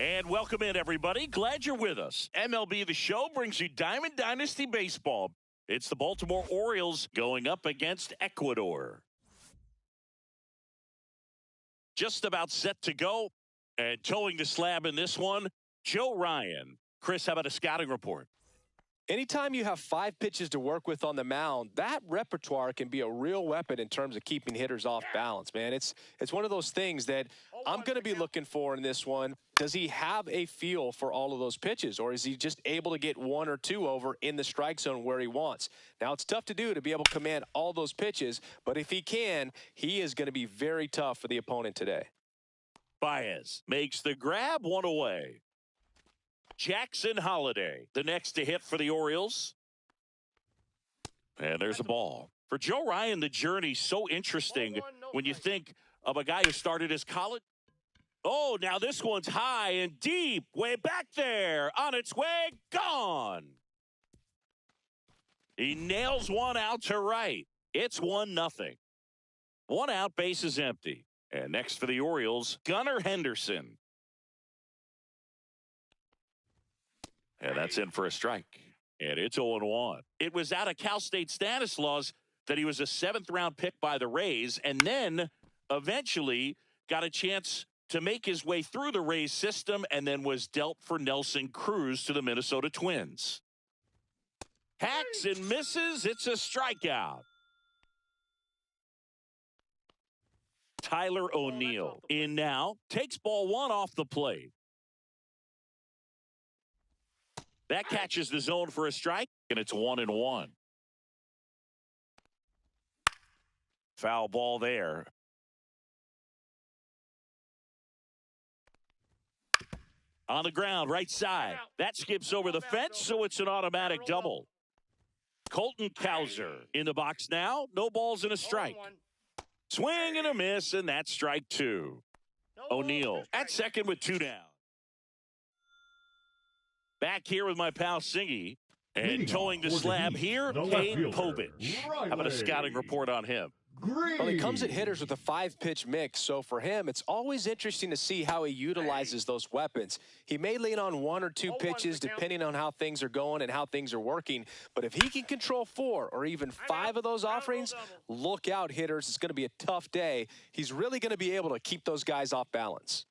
And welcome in, everybody. Glad you're with us. MLB The Show brings you Diamond Dynasty Baseball. It's the Baltimore Orioles going up against Ecuador. Just about set to go. And towing the slab in this one, Joe Ryan. Chris, how about a scouting report? Anytime you have 5 pitches to work with on the mound, that repertoire can be a real weapon in terms of keeping hitters off balance, man. It's one of those things that I'm going to be looking for in this one. Does he have a feel for all of those pitches, or is he just able to get 1 or 2 over in the strike zone where he wants? Now, it's tough to do to be able to command all those pitches, but if he can, he is going to be very tough for the opponent today. Baez makes the grab, 1 away. Jackson Holiday, the next to hit for the Orioles. And there's a ball. For Joe Ryan, the journey's so interesting when you think of a guy who started his college. Oh, now this one's high and deep, way back there, on its way, gone. He nails one out to right. It's 1-0. 1 out, base is empty. And next for the Orioles, Gunnar Henderson. And that's in for a strike. And it's 0-1. It was out of Cal State Stanislaus that he was a 7th-round pick by the Rays, and then eventually got a chance to make his way through the Rays system and then was dealt for Nelson Cruz to the Minnesota Twins. Hacks and misses. It's a strikeout. Tyler O'Neill in now. Takes ball 1 off the plate. That catches the zone for a strike, and it's 1-1. Foul ball there. On the ground, right side. That skips over the fence, so it's an automatic double. Colton Cowser in the box now. No balls and a strike. Swing and a miss, and that's strike 2. O'Neill at second with 2 down. Back here with my pal Singy, and towing the slab here, Cade Povich. How about a scouting report on him? Well, he comes at hitters with a 5-pitch mix, so for him, it's always interesting to see how he utilizes those weapons. He may lean on 1 or 2 pitches depending on how things are going and how things are working, but if he can control 4 or even 5 of those offerings, look out, hitters. It's going to be a tough day. He's really going to be able to keep those guys off balance.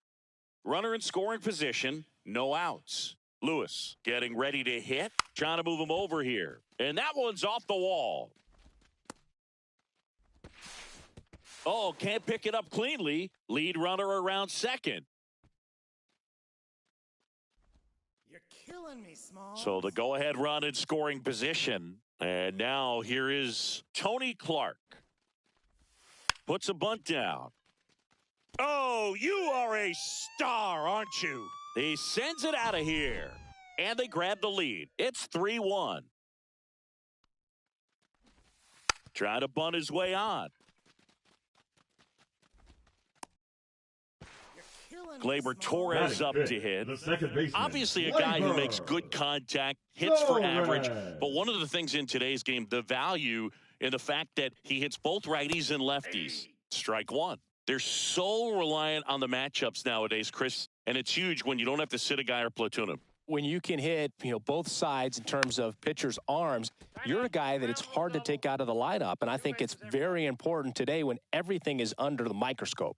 Runner in scoring position, no outs. Lewis getting ready to hit, trying to move him over here. And that one's off the wall. Oh, can't pick it up cleanly. Lead runner around second. You're killing me, Small. So the go-ahead run in scoring position. And now here is Tony Clark. Puts a bunt down. Oh, you are a star, aren't you? He sends it out of here. And they grab the lead. It's 3-1. Trying to bunt his way on. Gleyber Torres up to hit. Obviously a guy who makes good contact, hits for average. But one of the things in today's game, the value in the fact that he hits both righties and lefties. Strike 1. They're so reliant on the matchups nowadays, Chris, and it's huge when you don't have to sit a guy or platoon him. When you can hit, both sides in terms of pitchers' arms, you're a guy that it's hard to take out of the lineup, and I think it's very important today when everything is under the microscope.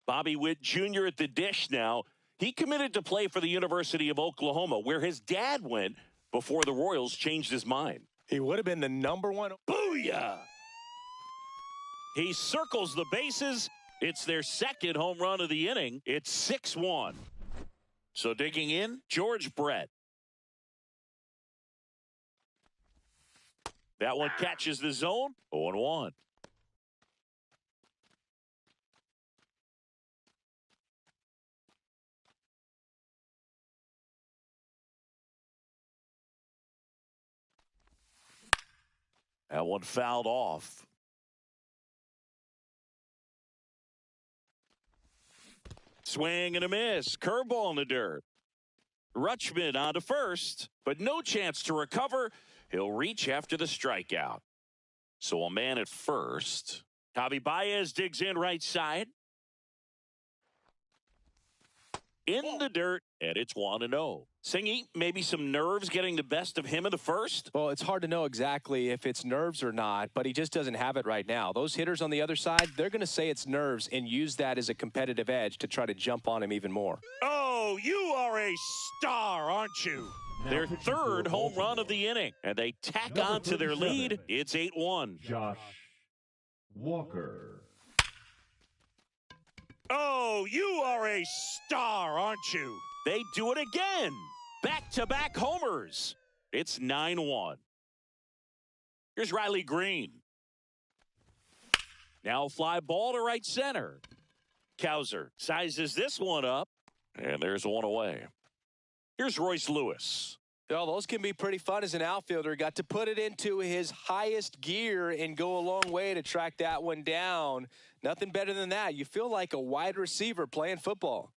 Bobby Witt Jr. at the dish now. He committed to play for the University of Oklahoma, where his dad went before the Royals changed his mind. He would have been the #1. Booyah! He circles the bases. It's their second home run of the inning. It's 6-1. So digging in, George Brett. That one catches the zone. 0-1. That one fouled off. Swing and a miss. Curveball in the dirt. Rutschman on to first, but no chance to recover. He'll reach after the strikeout. So a man at first. Javi Baez digs in right side. in the dirt, and it's 1-0. Singy, maybe some nerves getting the best of him in the first? Well, it's hard to know exactly if it's nerves or not, but he just doesn't have it right now. Those hitters on the other side, they're going to say it's nerves and use that as a competitive edge to try to jump on him even more. Oh, you are a star, aren't you? Their third home run of the inning, and they tack on to their lead. It's 8-1. Josh Walker. Oh, you are a star, aren't you? They do it again. Back-to-back homers. It's 9-1. Here's Riley Green. Now fly ball to right center. Cowser sizes this one up, and there's one away. Here's Royce Lewis. Well, those can be pretty fun as an outfielder. Got to put it into his highest gear and go a long way to track that one down. Nothing better than that. You feel like a wide receiver playing football.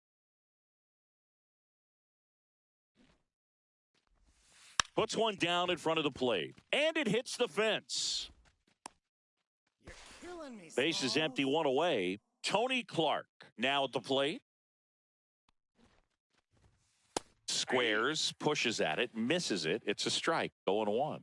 Puts one down in front of the plate, and it hits the fence. You're killing me, Base is Smalls. empty, one away. Tony Clark now at the plate. Squares, pushes at it, misses it. It's a strike, 0-1.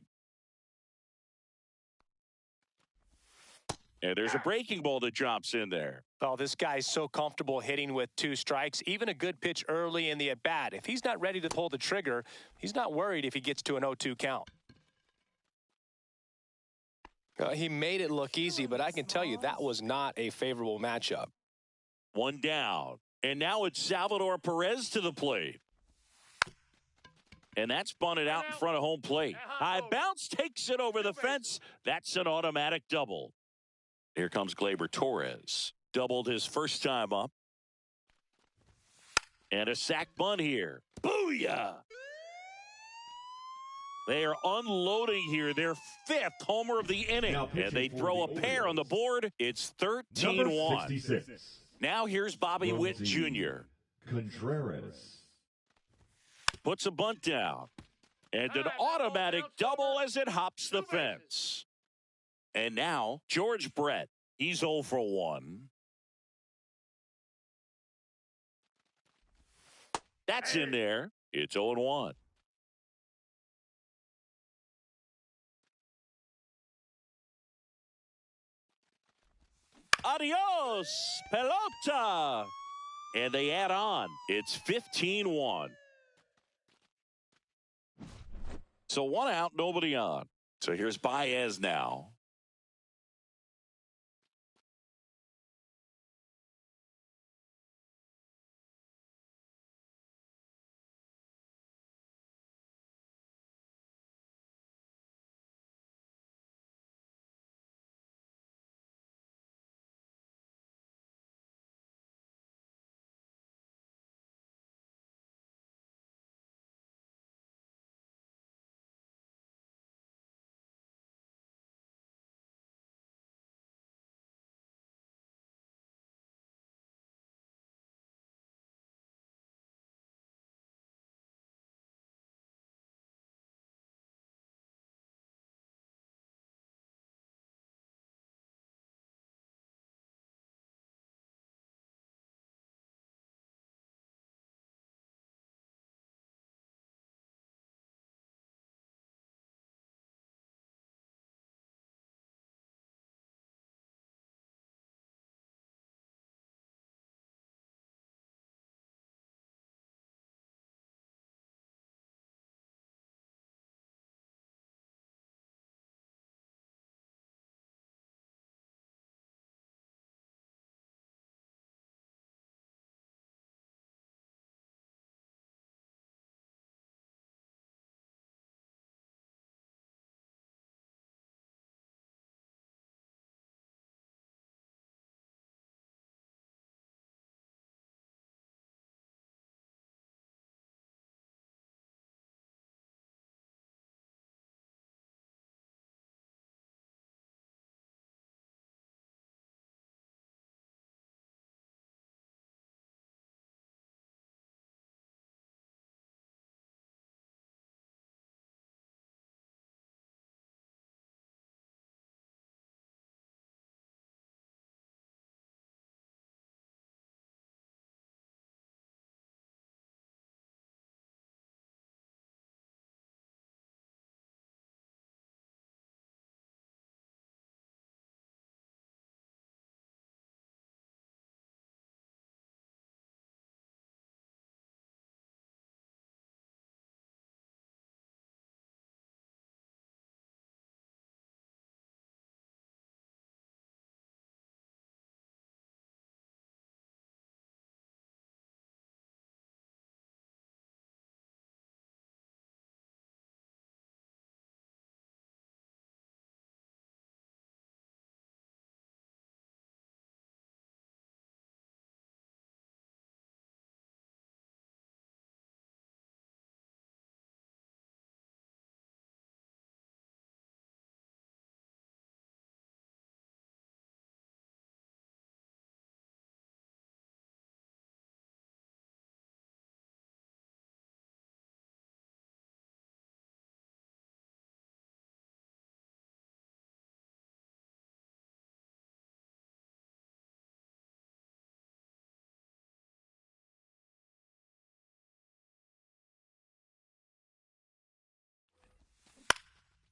And there's a breaking ball that drops in there. Oh, this guy's so comfortable hitting with 2 strikes. Even a good pitch early in the at-bat. If he's not ready to pull the trigger, he's not worried if he gets to an 0-2 count. He made it look easy, but I can tell you that was not a favorable matchup. One down. And now it's Salvador Perez to the plate. And that's bunted out in front of home plate. High bounce takes it over the fence. That's an automatic double. Here comes Gleyber Torres. Doubled his first time up. And a sac bunt here. Booyah! They are unloading here their 5th homer of the inning. And they throw a pair on the board. It's 13-1. Now here's Bobby Witt Jr. Contreras. Puts a bunt down. And an automatic double as it hops the fence. And now, George Brett. He's 0 for 1. That's in there. It's 0-1. Adios, pelota. And they add on. It's 15-1. So 1 out, nobody on. So here's Baez now.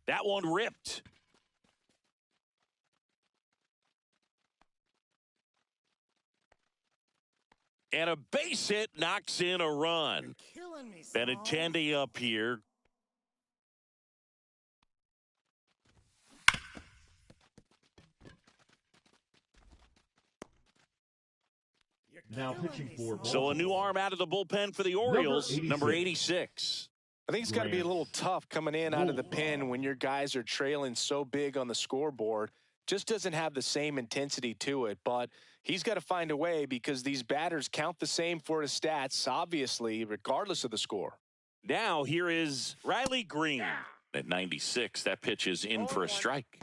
That one ripped. And a base hit knocks in a run. You're killing me, Benintendi up here. Now pitching for So a new arm out of the bullpen for the Orioles, number 86. I think it's got to be a little tough coming in out of the pen when your guys are trailing so big on the scoreboard. Just doesn't have the same intensity to it, but he's got to find a way because these batters count the same for his stats, obviously, regardless of the score. Now here is Riley Green at 96. That pitch is in for a strike.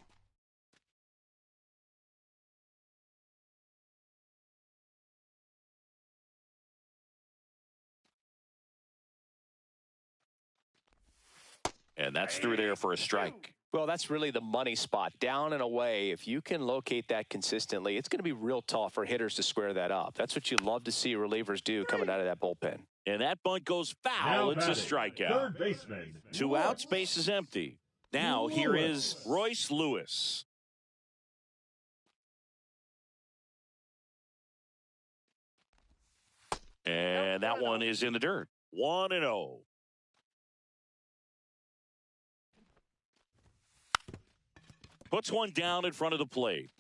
And that's through there for a strike. Well, that's really the money spot. Down and away, if you can locate that consistently, it's going to be real tough for hitters to square that up. That's what you love to see relievers do coming out of that bullpen. And that bunt goes foul. It's a strikeout. Third baseman. 2 outs, base is empty. Now here is Royce Lewis. And that one is in the dirt. 1-0. Puts one down in front of the plate.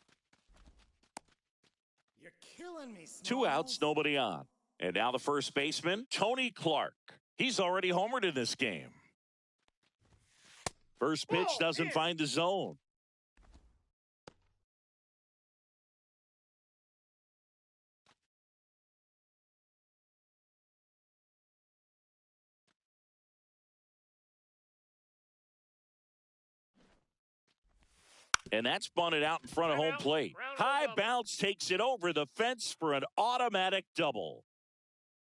You're killing me, 2 outs, nobody on. And now the first baseman, Tony Clark. He's already homered in this game. First pitch doesn't find the zone. And that's bunted out in front of home plate. High bounce takes it over the fence for an automatic double.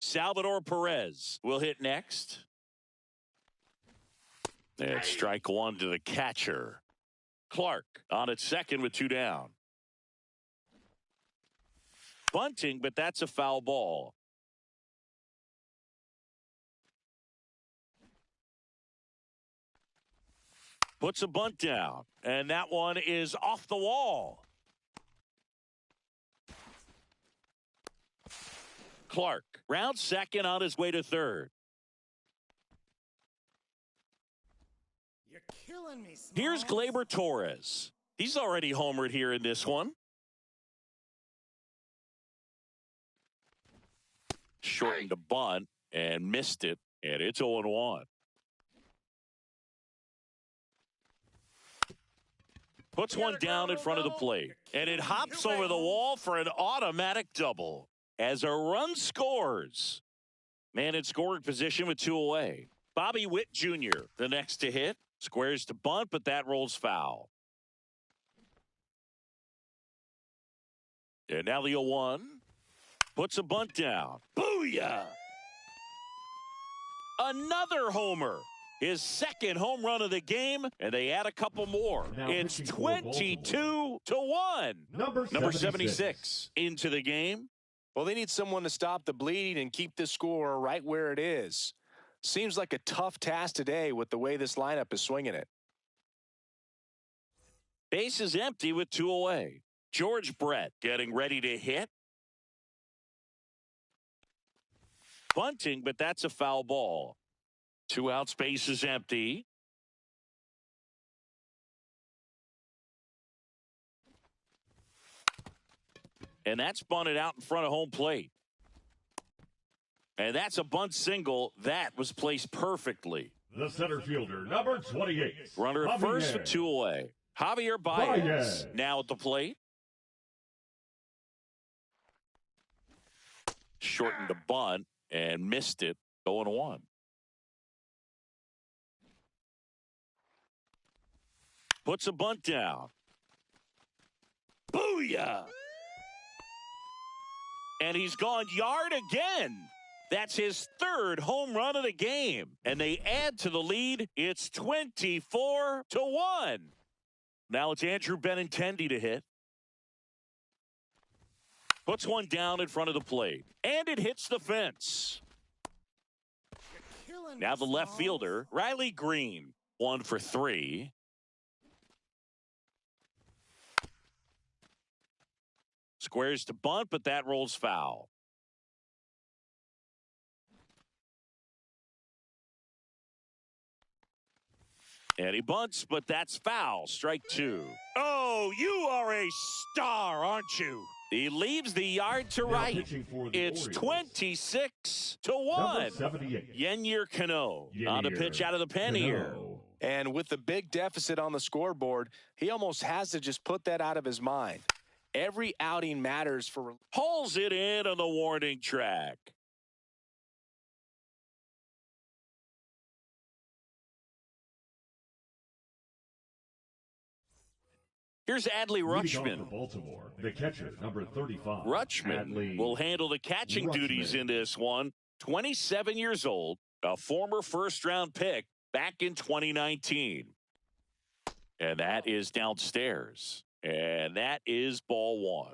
Salvador Perez will hit next. And strike one to the catcher. Clark on at second with 2 down. Bunting, but that's a foul ball. Puts a bunt down, and that one is off the wall. Clark, round second on his way to third. You're killing me, Here's Gleyber Torres. He's already homered here in this one. Shortened the bunt and missed it, and it's 0-1. Puts one down in front of the plate, and it hops over the wall for an automatic double as a run scores. Man in scoring position with 2 away. Bobby Witt Jr., the next to hit, squares to bunt, but that rolls foul. And now the 0-1. Puts a bunt down. Booyah! Another homer. His second home run of the game, and they add a couple more. Now it's 22-1. Number 76 into the game. Well, they need someone to stop the bleeding and keep the score right where it is. Seems like a tough task today with the way this lineup is swinging it. Base is empty with 2 away. George Brett getting ready to hit. Bunting, but that's a foul ball. 2 outs, base is empty. And that's bunted out in front of home plate. And that's a bunt single. That was placed perfectly. The center fielder, number 28. Runner at first with 2 away. Javier Baez now at the plate. Shortened the bunt and missed it. 0-1. Puts a bunt down. Booyah! And he's gone yard again. That's his third home run of the game. And they add to the lead. It's 24-1. Now it's Andrew Benintendi to hit. Puts one down in front of the plate. And it hits the fence. Now the left fielder, Riley Green, 1 for 3. Squares to bunt, but that rolls foul. And he bunts, but that's foul. Strike two. Oh, you are a star, aren't you? He leaves the yard to right. It's 26-1. Yennier Cano on the pitch out of the pen here. And with the big deficit on the scoreboard, he almost has to just put that out of his mind. Every outing matters for... Hauls it in on the warning track. Here's Adley Rutschman. Baltimore, the catcher, number 35. Rutschman will handle the catching duties in this one. 27 years old, a former first-round pick back in 2019. And that is downstairs. And that is ball one.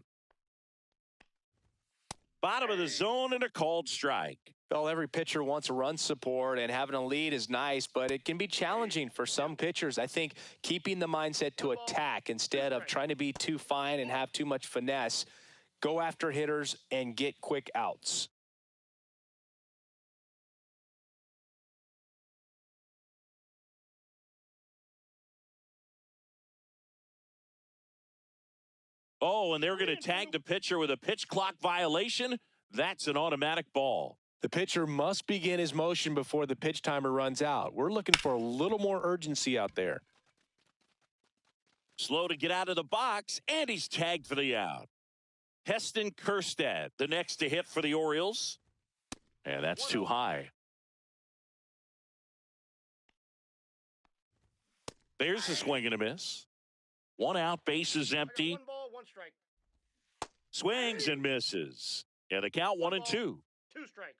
Bottom of the zone and a called strike. Well, every pitcher wants a run support, and having a lead is nice, but it can be challenging for some pitchers. I think keeping the mindset to attack instead of trying to be too fine and have too much finesse, go after hitters and get quick outs. Oh, and they're going to tag the pitcher with a pitch clock violation. That's an automatic ball. The pitcher must begin his motion before the pitch timer runs out. We're looking for a little more urgency out there. Slow to get out of the box, and he's tagged for the out. Heston Kjerstad, the next to hit for the Orioles. And that's too high. There's a swing and a miss. One out, bases empty. 1 ball, 1 strike. Swings and misses. And the count 1-2. 2 strikes.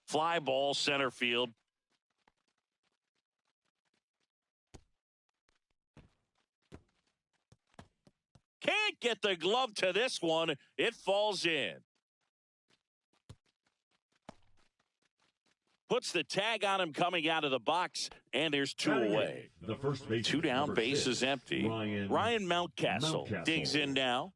Fly ball center field. Can't get the glove to this one. It falls in. Puts the tag on him coming out of the box, and there's 2 away. The first base, 2 down, bases empty. Ryan Mountcastle digs in now.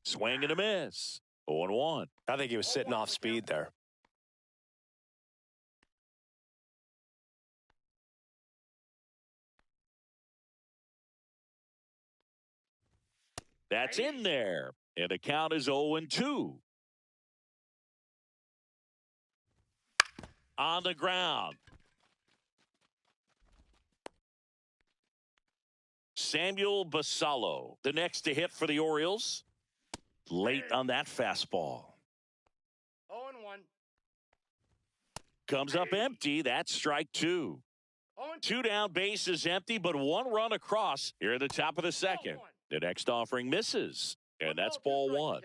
Swing and a miss. 0-1. I think he was sitting off speed there. That's in there. And the count is 0-2. On the ground. Samuel Basallo, the next to hit for the Orioles. Late on that fastball. 0-1. Comes up empty. That's strike 2. 2 down, bases empty, but 1 run across here at the top of the second. The next offering misses, and that's ball 1.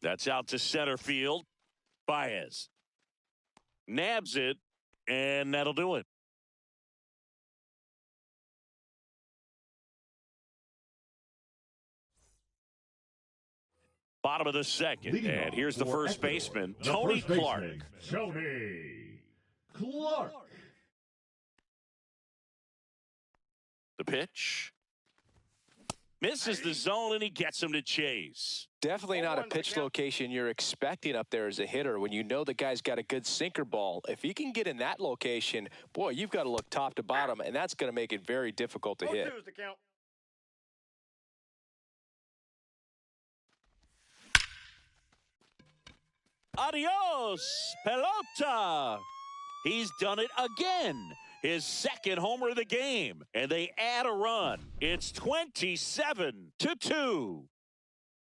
That's out to center field. Baez nabs it, and that'll do it. Bottom of the second, and here's the first baseman, Tony Clark. Tony Clark. The pitch. Misses the zone, and he gets him to chase. Definitely not a pitch location you're expecting up there as a hitter when you know the guy's got a good sinker ball. If he can get in that location, boy, you've got to look top to bottom, and that's going to make it very difficult to hit. 2 is the count. Adios, pelota. He's done it again. His second homer of the game, and they add a run. It's 27-2.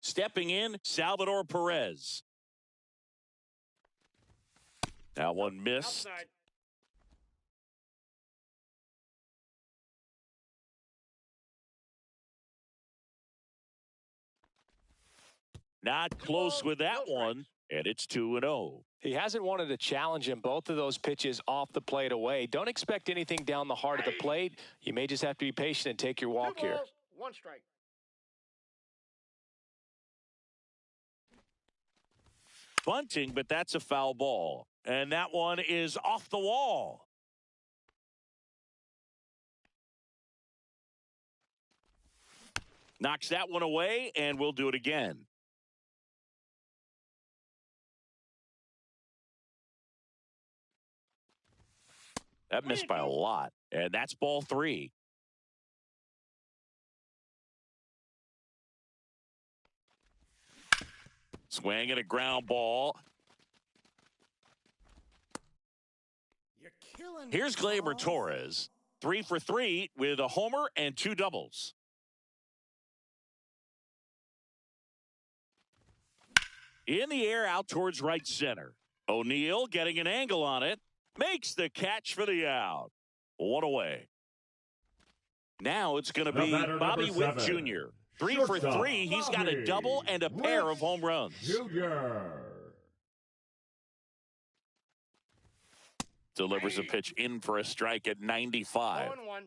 Stepping in, Salvador Perez. That one missed. Outside. Not close with that one, and it's 2-0. He hasn't wanted to challenge him. Both of those pitches off the plate away. Don't expect anything down the heart of the plate. You may just have to be patient and take your walk 2 here. balls, 1 strike. Bunting, but that's a foul ball. And that one is off the wall. Knocks that one away, and we'll do it again. That missed by a lot, and that's ball 3. Swing and a ground ball. You're killing me. Here's Gleyber Smalls. Torres, 3 for 3 with a homer and 2 doubles. In the air out towards right center. O'Neill getting an angle on it. Makes the catch for the out. 1 away. Now it's going to be Bobby Witt Jr. 3 for 3. He's got a double and a pair of home runs. Junior. Delivers a pitch in for a strike at 95. 0-1.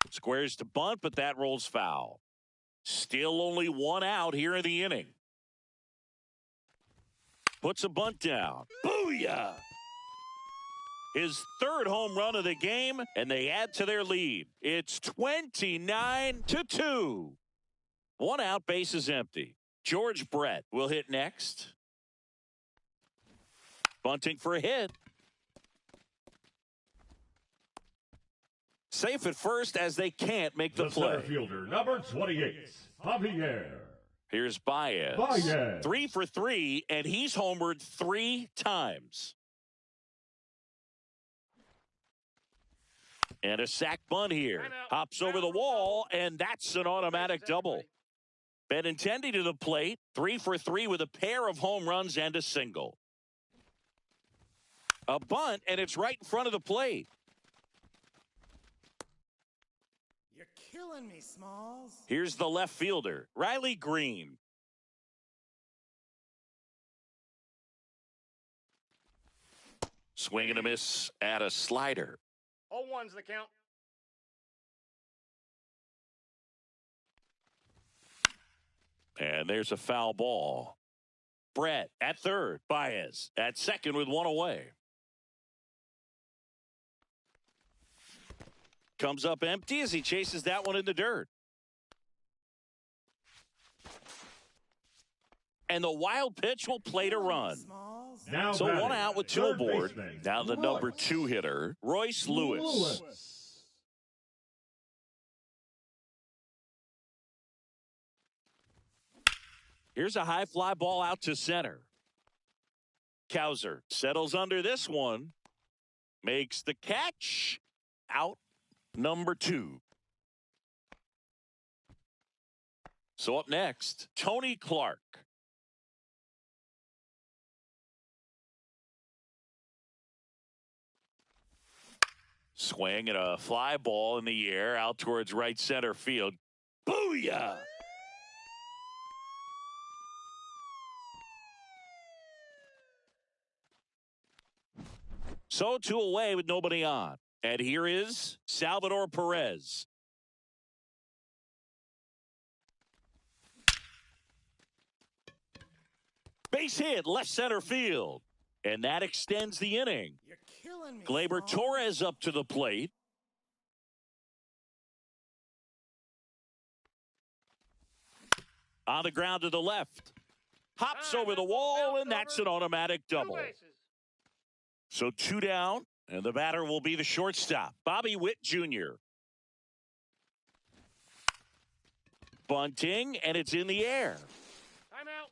Squares to bunt, but that rolls foul. Still only 1 out here in the inning. Puts a bunt down. Booyah! His 3rd home run of the game, and they add to their lead. It's 29-2. 1 out, bases empty. George Brett will hit next. Bunting for a hit. Safe at first as they can't make the play. Center fielder, number 28, Javier. Here's Baez. 3 for 3, and he's homered 3 times. And a sac bunt here. Hops over the wall, and that's an automatic double. Benintendi to the plate, 3 for 3 with a pair of home runs and a single. A bunt, and it's right in front of the plate. You're killing me, Smalls. Here's the left fielder, Riley Green. Swing and a miss at a slider. 0-1's the count. And there's a foul ball. Brett at third. Baez at second with 1 away. Comes up empty as he chases that one in the dirt. And the wild pitch will play to run. Smalls. Now So batting, 1 out with 2 third aboard. baseman, Now the number 2 hitter, Royce Lewis. Here's a high fly ball out to center. Cowser settles under this one. Makes the catch. Out number 2. So up next, Tony Clark. Swing and a fly ball in the air out towards right center field. Booyah! So 2 away with nobody on. And here is Salvador Perez. Base hit, left center field. And that extends the inning. You're killing me. Gleyber Smalls. Torres up to the plate. On the ground to the left. Hops over the wall, and that's an automatic 2 double. bases. So 2 down, and the batter will be the shortstop, Bobby Witt Jr. Bunting, and it's in the air. Timeout.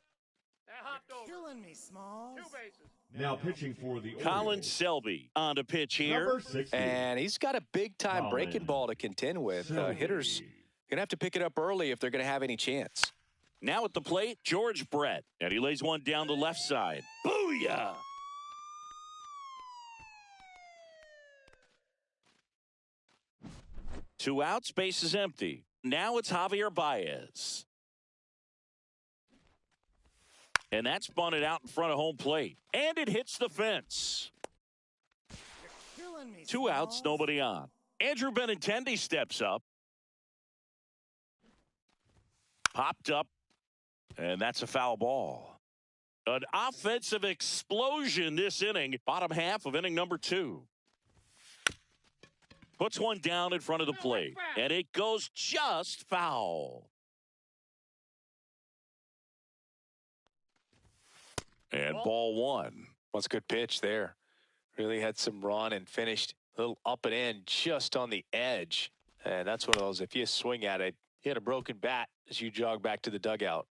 That hopped over. Killing me, Smalls. 2 bases. Now pitching for the Colin Orioles, Selby on to pitch here. number 60, And he's got a big-time breaking Colin ball to contend with. Selby. Hitters going to have to pick it up early if they're going to have any chance. Now at the plate, George Brett. And he lays one down the left side. Booyah! Two outs, base is empty. Now it's Javier Baez. And that's bunted out in front of home plate. And it hits the fence. You're killing me. 2 outs, Smalls. nobody on. Andrew Benintendi steps up. Popped up, and that's a foul ball. An offensive explosion this inning, bottom half of inning number 2. Puts one down in front of the plate, and it goes just foul. And ball 1. That's a good pitch there. Really had some run and finished a little up and in just on the edge. And that's one of those, if you swing at it, you hit a broken bat as you jog back to the dugout.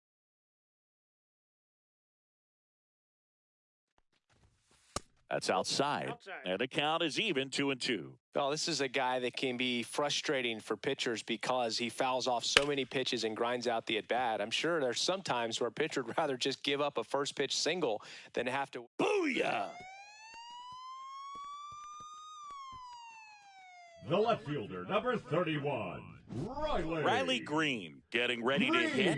That's outside. And the count is even 2-2. Well, this is a guy that can be frustrating for pitchers because he fouls off so many pitches and grinds out the at-bat. I'm sure there's some times where a pitcher would rather just give up a first pitch single than have to. Booyah! The left fielder, number 31, Riley Green getting ready to hit.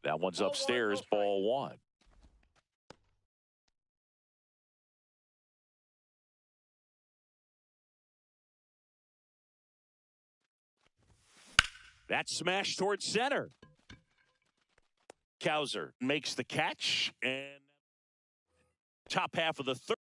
That one's upstairs, ball 1. That's smashed towards center. Cowser makes the catch, and top half of the third.